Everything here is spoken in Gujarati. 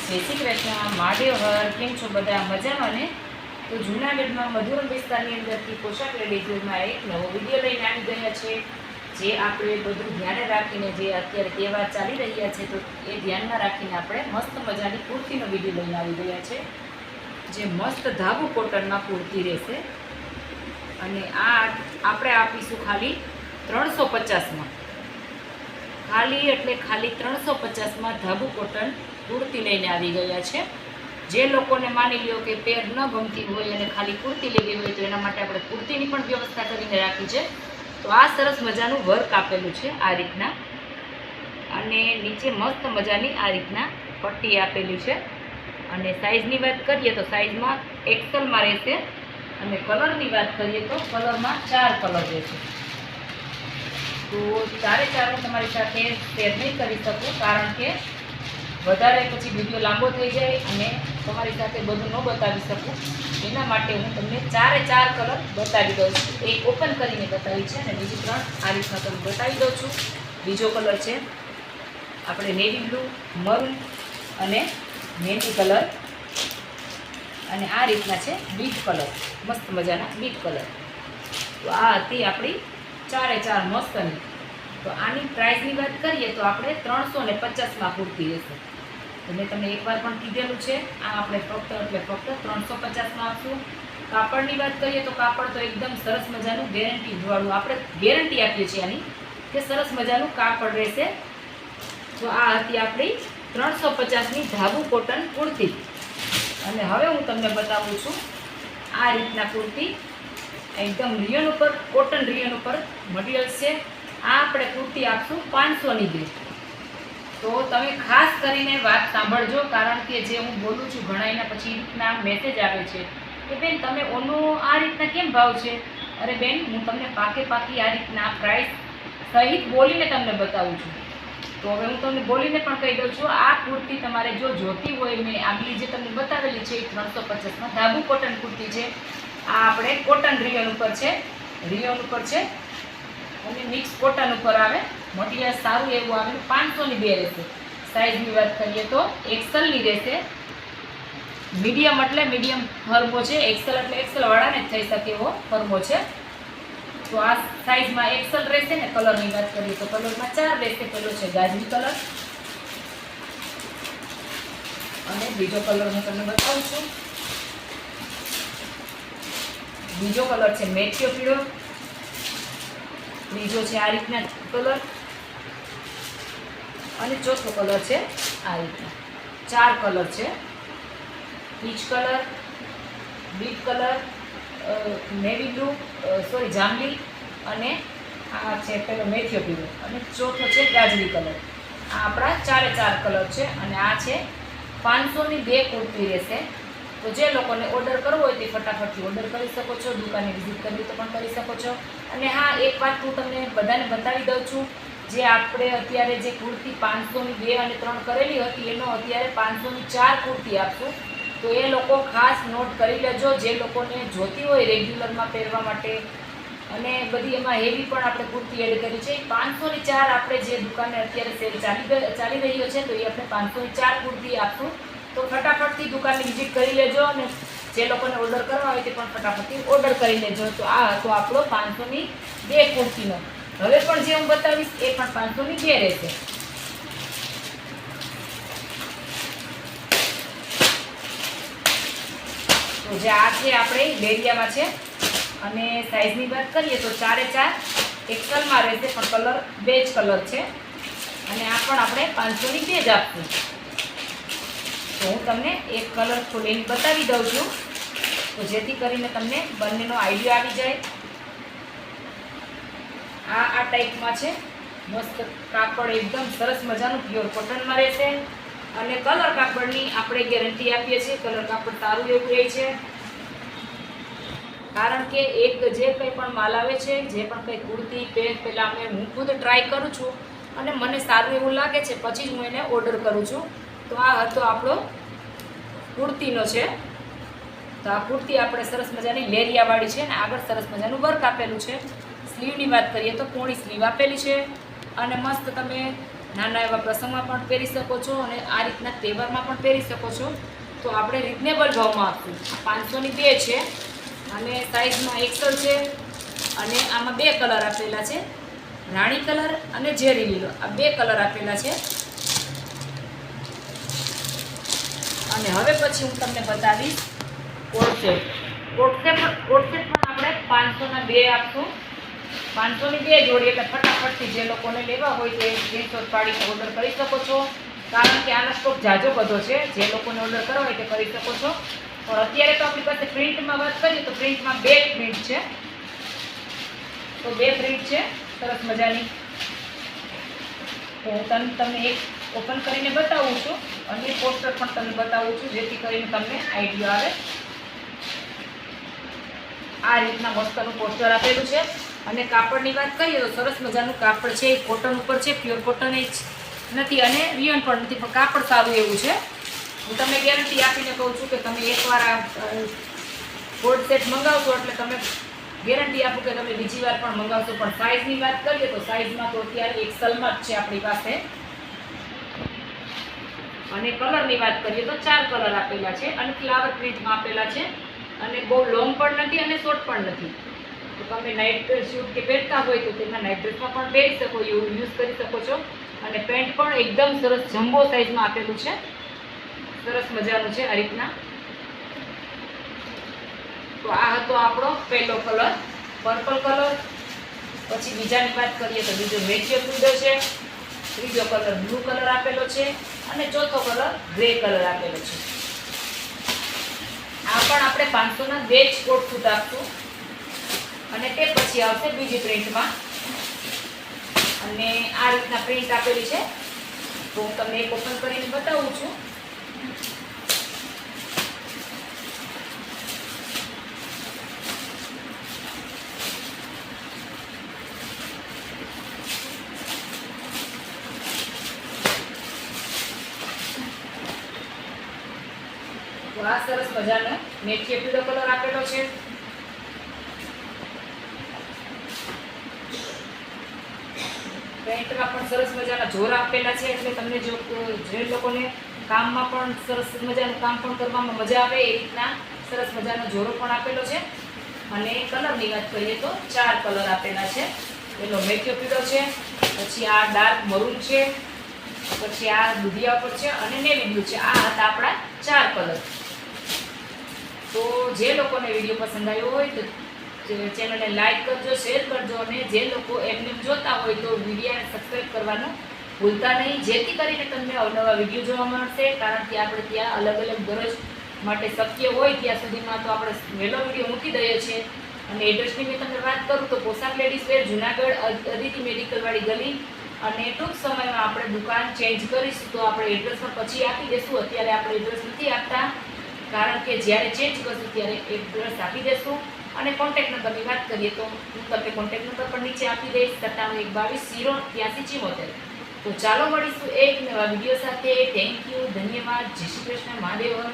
જય શ્રી કૃષ્ણ, મહાદેવ હર. કેમ છો બધા? મજામાં ને? તો જૂનાગઢમાં મધુરમ વિસ્તારની અંદરથી પોશાક લેડીઝમાં એક નવો વિડીયો લઈને આવી ગયા છે, જે આપણે બધું ધ્યાને રાખીને, જે અત્યારે તહેવાર ચાલી રહ્યા છે તો એ ધ્યાનમાં રાખીને આપણે મસ્ત મજાની કુર્તીનો વિડીયો લઈને આવી ગયા છે, જે મસ્ત ધાબુ કોટનમાં કુર્તી રહેશે. અને આ આપણે આપીશું ખાલી 350માં. ખાલી એટલે ખાલી 350માં ધાબુ કોટન કુર્તી લઈને આવી ગયા છે. જે લોકોને માની લ્યો કે પેર ન ગમતી હોય અને ખાલી કુર્તી લેવી હોય તો એના માટે આપણે કુર્તીની પણ વ્યવસ્થા કરીને રાખી છે. તો આ સરસ મજાનું વર્ક આપેલું છે આ રીતના, અને નીચે મસ્ત મજાની આ રીતના પટ્ટી આપેલી છે. અને સાઇઝની વાત કરીએ તો સાઇઝમાં એક્સેલમાં રહેશે, અને કલરની વાત કરીએ તો કલરમાં 4 કલર રહેશે. તો 4 હું તમારી સાથે શેર નહીં કરી શકું, કારણ કે વધારે પછી વિડીયો લાંબો થઈ જાય અને તમારી સાથે બધું ન બતાવી શકું. એના માટે હું તમને 4 કલર બતાવી દઉં છું. એક ઓપન કરીને બતાવી છે અને બીજી 3 આ રીતના તમને બતાવી દઉં છું. બીજો કલર છે આપણે નેવી બ્લુ, મરૂન અને મહેંદી કલર, અને આ રીતના છે બીટ કલર, મસ્ત મજાના બીટ કલર. તો આ હતી આપણી 4 મસ્તની. તો આની પ્રાઇસની વાત કરીએ તો આપણે 350માં કુર્તી રહેશે. તો મેં તમને એકવાર પણ કીધેલું છે, આ આપણે ફક્ત 350માં આપશું. કાપડની વાત કરીએ તો કાપડ તો એકદમ સરસ મજાનું ગેરંટીવાળું આપણે ગેરંટી આપીએ છીએ આની, કે સરસ મજાનું કાપડ રહેશે. તો આ હતી આપણી 350ની ધાબુ કોટન કુર્તી. અને હવે હું તમને બતાવું છું આ રીતના કુર્તી, એકદમ રિયન ઉપર, કોટન રિયન ઉપર મટીરિયલ છે. આ આપણે કુર્તી આપશું 500ની બે. તો તમે ખાસ કરીને વાત સાંભળજો, કારણ કે જે હું બોલું છું ઘણા એના પછી રીતના મેસેજ આવે છે કે બેન તમે ઓનો આ રીતના કેમ ભાવ છે. અરે બેન, હું તમને પાકી આ રીતના પ્રાઇસ સહિત બોલીને તમને બતાવું છું. તો હવે હું તમને બોલીને પણ કહી દઉં છું, આ કુર્તી તમારે જો જોતી હોય, મેં આગલી જે તમને બતાવેલી છે 350માં ધાબુ કોટન કુર્તી છે. આ આપણે કોટન રિયોન ઉપર છે, અને મિક્સ કોટન ઉપર આવે. મટીરિયલ સારું એવું આવેલું. 500ની બે રહેશે. સાઇઝની વાત કરીએ તો એક્સેલની રહેશે. મીડિયમ એટલે મીડિયમ ફર્મો છે, એક્સેલ એટલે એક્સેલવાળાને જ થઈ શકે એવો ફર્મો છે. તો આ સાઇઝમાં એક્સેલ રહેશે. ને કલરની વાત કરીએ તો કલરમાં 4 રહેશે. પેલો છે ગાજરી કલર, અને બીજો કલર હું તમને બતાવું છું. બીજો કલર છે મેથિયો પીળો, ત્રીજો છે આ રીતના કલર, અને ચોથો કલર છે આ રીતના. 4 કલર છે: peach colour, bit colour, navy blue, જાંબલી, અને આ છે પેલો મેથિયો પીળો, અને ચોથો છે ગાજરી કલર. આ આપણા 4 કલર છે, અને આ છે 500ની બે કુર્તી રહેશે. તો જે લોકોને ઓર્ડર કરવો હોય તે ફટાફટથી ઓર્ડર કરી શકો છો. દુકાને વિઝિટ કરવી તો પણ કરી શકો છો. અને હા, એક વાત હું તમને બધાને બતાવી દઉં છું, જે આપણે અત્યારે જે કુર્તી 500ની 2 અને 3 કરેલી હતી, એનો અત્યારે 500ની 4 કુર્તી આપશું. તો એ લોકો ખાસ નોટ કરી લેજો, જે લોકોને જોતી હોય રેગ્યુલરમાં પહેરવા માટે. અને બધી એમાં હેવી પણ આપણે કુર્તી એડ કરી છે. 500ની 4 આપણે જે દુકાને અત્યારે સેલ ચાલી રહ્યો છે, તો એ આપણે 500ની 4 કુર્તી આપશું. તો ફટાફટથી દુકાનની વિઝિટ કરી લેજો, અને જે લોકોને ઓર્ડર કરવા હોય તે પણ ફટાફટથી ઓર્ડર કરી લેજો. તો આ હતો આપણો 500ની 2 કુર્તીનો. હવે પણ જે હું બતાવીશ એ પણ 500ની 2 રહેશે. તો જે આ છે આપણે લેરિયામાં છે, અને સાઇઝની વાત કરીએ તો 4 એક્સેલમાં રહેશે, પણ કલર બેજ કલર છે. અને આ પણ આપણે 500ની 2 જ આપશું. તો હું તમને એક કલર ખોલીને બતાવી દઉં છું, તો જેથી કરીને તમને બંનેનો આઈડિયા આવી જાય. આ ટાઈપમાં છે. મસ્ત કાપડ એકદમ સરસ મજાનું પ્યોર કોટનમાં રહેશે, અને કલર કાપડની આપણે ગેરંટી આપીએ છીએ. કલર કાપડ સારું એવું રહે છે, કારણ કે જે કંઈ પણ માલ આવે છે, જે પણ કંઈ કુર્તી પેન્ટ, પહેલાં હું ખુદ ટ્રાય કરું છું, અને મને સારું એવું લાગે છે પછી જ હું એને ઓર્ડર કરું છું. તો આ હતો આપણો કુર્તીનો છે. તો આ કુર્તી આપણે સરસ મજાની લેરિયાવાળી છે, ને આગળ સરસ મજાનું વર્ક આપેલું છે. સ્લીવની વાત કરીએ તો પોણી સ્લીવ આપેલી છે, અને મસ્ત તમે નાના એવા પ્રસંગમાં પણ પહેરી શકો છો અને આ રીતના તહેવારમાં પણ પહેરી શકો છો. તો આપણે રિઝનેબલ ભાવમાં આપશું. 500ની 2 છે અને સાઇઝમાં એક્સેલ છે અને આમાં 2 કલર આપેલા છે, રાણી કલર અને ઝેરી લીલો. આ 2 કલર આપેલા છે. અને હવે પછી હું તમને બતાવીશ કોટસેટ. કોટસેટ પણ આપણે 500ના 2 આપશું. 500ની 2 જોડી એટલે ફટાફટથી જે લોકોને લેવા હોય તે સ્ક્રીનશોટ પાડીને ઓર્ડર કરી શકો છો. કારણ કે આનો સ્ટોક જાજો બધો છે. જે લોકોને ઓર્ડર કરવો હોય તે કરી શકો છો. પણ અત્યારે તો આપણી પાસે પ્રિન્ટમાં વાત કરીએ તો પ્રિન્ટમાં 2 પ્રિન્ટ છે. તો 2 પ્રિન્ટ છે સરસ મજાની. તો હું તમને એક ઓપન કરીને બતાવું છું અને પોસ્ટર પણ તમને બતાવું છું, જેથી કરીને તમને આઈડિયા આવે. આ રીતના મસ્તનું પોસ્ટર આપેલું છે. અને કાપડની વાત કરીએ તો સરસ મજાનું કાપડ છે. એ કોટન ઉપર છે, પ્યોર કોટન જ નથી અને રિયન પણ નથી, પણ કાપડ સારું એવું છે. હું તમને ગેરંટી આપીને કહું છું કે તમે એકવાર આ કોટ સેટ મંગાવશો એટલે તમે ગેરંટી આપું કે તમે બીજી વાર પણ મંગાવશો. પણ સાઇઝની વાત કરીએ તો સાઇઝમાં તો અત્યારે એક્સેલમાં જ છે આપણી પાસે. અને કલરની વાત કરીએ તો 4 કલર આપેલા છે અને ફ્લાવર પ્રિન્ટમાં આપેલા છે. અને બહુ લોંગ પણ નથી અને શોર્ટ પણ નથી. તો તમે નાઇટ શૂટ કે પહેરતા હોય તો તેમાં નાઇટ ડ્રેસમાં પણ પહેરી શકો, એવું યુઝ કરી શકો છો. અને પેન્ટ પણ એકદમ સરસ જમ્બો સાઇઝમાં આપેલું છે. સરસ મજાનું છે આ રીતના. તો આ હતો આપણો પહેલો કલર, પર્પલ કલર. પછી બીજાની વાત કરીએ તો બીજો મેચિયો કુંડો છે, ત્રીજો કલર બ્લુ કલર આપેલો છે અને ચોથો કલર ગ્રે કલર આપેલો છે. આ પણ આપણે 500ના 2 જ કોટ સૂટ આપશું. અને તે પછી આવશે બીજી પ્રિન્ટમાં અને આ રીતના પ્રિન્ટ આપેલી છે. તો હું તમને એક ઓપન કરીને બતાવું છું. તો આ સરસ મજાનો મેથીયો પીળો કલર આપેલો છે. પેન્ટમાં પણ સરસ મજાના જોરા આપેલા છે, એટલે તમને જે લોકોને કામમાં પણ સરસ મજાનું કામ પણ કરવામાં મજા આવે એ રીતના સરસ મજાનો જોરો પણ આપેલો છે. અને કલરની વાત કરીએ તો 4 કલર આપેલા છે. એનો મેથીયો પીળો છે, પછી આ ડાર્ક મરૂન છે, પછી આ દુધિયા ઉપર છે અને નેવી બ્લુ છે. આ હતા આપણા 4 કલર. તો જે લોકોને વિડીયો પસંદ આવ્યો હોય તો ચેનલને લાઈક કરજો, શેર કરજો અને જે લોકો એમને જોતા હોય તો વિડીયોને સબસ્ક્રાઈબ કરવાનું ભૂલતા નહીં, જેથી કરીને તમને અવનવા વિડીયો જોવા મળશે. કારણ કે આપણે ત્યાં અલગ અલગ દરરોજ માટે શક્ય હોય ત્યાં સુધીમાં તો આપણે વહેલો વિડીયો મૂકી દઈએ છીએ. અને એડ્રેસની મેં તમને વાત કરું તો પોશાક લેડીઝ વેર, જુનાગઢ, અદિતિ મેડિકલવાળી ગલી. અને ટૂંક સમયમાં આપણે દુકાન ચેન્જ કરીશું તો આપણે એડ્રેસ પણ પછી આપી દઈશું. અત્યારે આપણે એડ્રેસ નથી આપતા, કારણ કે જ્યારે ચેન્જ કરશું ત્યારે એડ્રેસ આપી દઈશું. અને કોન્ટેક્ટ નંબરની વાત કરીએ તો હું તમને કોન્ટેક્ટ નંબર પણ નીચે આપી દઈશ, 9712208374. તો ચાલો મળીશું એક નવા વિડીયો સાથે. થેન્ક યુ, ધન્યવાદ, જય શ્રી કૃષ્ણ, મહાદેવ હર.